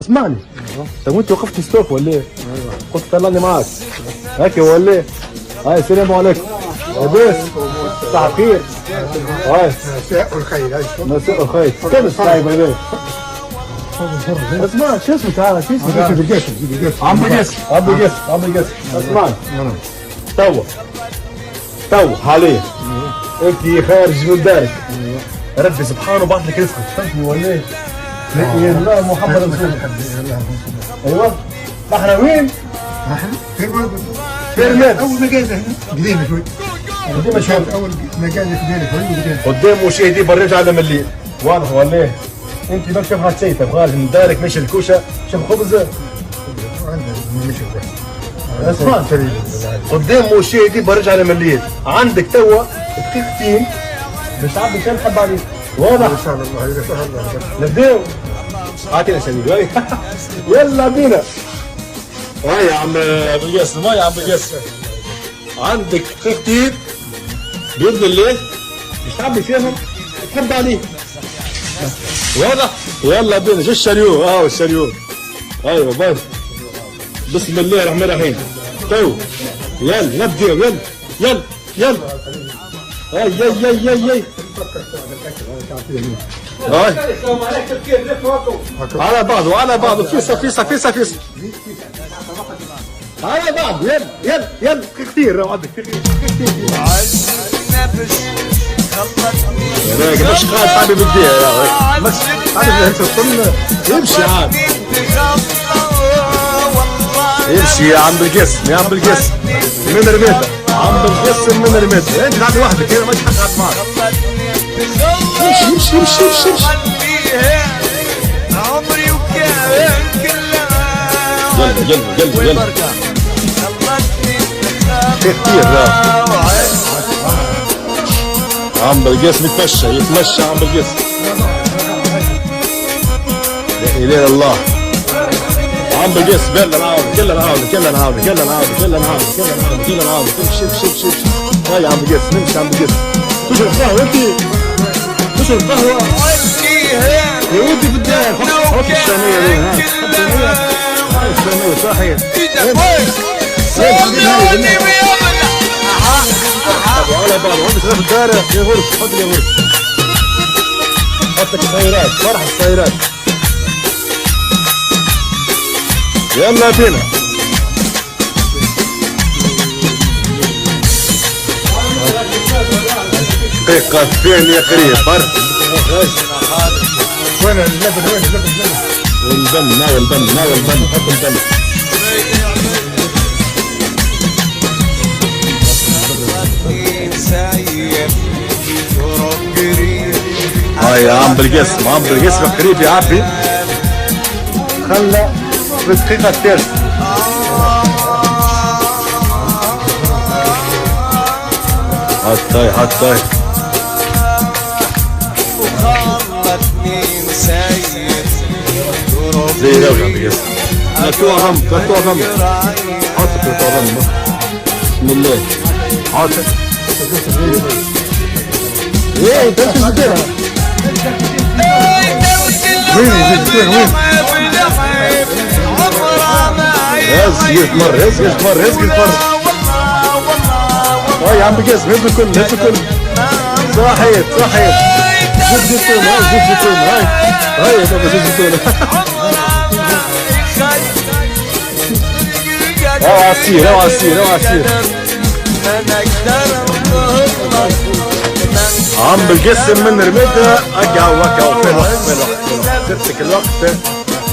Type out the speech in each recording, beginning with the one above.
اسمعني. طب وانت وقفت ستوب ولا ايه؟ قلت طلعني معك هيك ولا ايه؟ هاي السلام عليكم. لاباس؟ صباح الخير. هاي مساء الخير. مساء الخير. كيف طيب يا بيه؟ اسمع شو اسمه تعال شو اسمه؟ عم بقيس عم بقيس عم بقيس. اسمعني تو حاليا انت خارج من دارك، ربي سبحانه بعث لك رزقك، فهمتني ولا ايه؟ يا الله محمد رسول الله. ايوه احنا وين؟ فيرميد اول مجال هنا قديمه شوي. قديمه شوي. اول مجال كبير شوي قدام مشاهدي برج على مليل، واضح ولا ايه؟ انت ما تشوف شيء خارج من دارك مش الكوشه، شوف خبز اسمع قدام مشاهدي برج على مليل، عندك توا دقيقتين باش تعبي كم حب عليك، واضح؟ ان شاء الله اذا سهل الله. نبداو. اعطينا سمير هاي يلا بينا. هاي يا عم بقيس ما يا عم بقيس، عندك دقيقتين باذن الله باش تعبي فيهم تحب عليه، واضح؟ يلا بينا. شو الشريور؟ الشريور. ايوه باي. بسم الله الرحمن الرحيم. تو يلا نبداو. يلا هاي على بعضه فيصة على بعض. يلا كثير عندك كثير. رايق مش خالد حبيب الدنيا يا رايق بس عارف يمشي عاد يمشي يا عم بالقس من رميته عم بالقس من رميته. انت قاعد لوحدك هنا ما حد قاعد معك. يمشي عمري وكان كله يلا كثير عم بالقس يتمشى عم بالقس. لا اله الا الله. عم بالقس كلنا نعاود شوف هاي عم بالقس نمشي عم بالقس. تشرب قهوه انت؟ تشرب قهوه يا ودي في الدار. حط الثانيه هاي الثانيه صحيح. على بعض عندك في الدار يا غرف. حط لي غرف. حط لك السيارات فرح السيارات. يلا بينا. دقيقة ثانية قريب فرق. وين اللبن؟ والبن حط البن. هاي يا عم بالقسم قريب يا عبي. خلى في الدقيقة الثالثة. حطاي زي لو عم بالقسم. كتوع غم حط كتوع غم بسم الله. حط ايه انت شو بتديرها؟ وين؟ يزقف مرة هاي عم بقيس هز الكل صحيح زيت زيتون هاي يا بابا زيت زيتون. عصير عم بالقسم من رميتها اقع في الوقت تمسك الوقت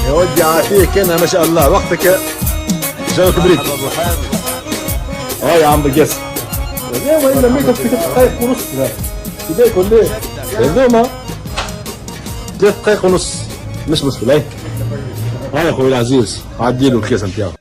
يا ودي عافيك انا ما شاء الله وقتك جاوك بريد. يا عم بالقسم يا وين لميتك في 3 دقائق ونص كده ولا ايه؟ يا 3 دقائق ونص مش مشكلة. هاي يا اخوي العزيز عدي له الكيس انت.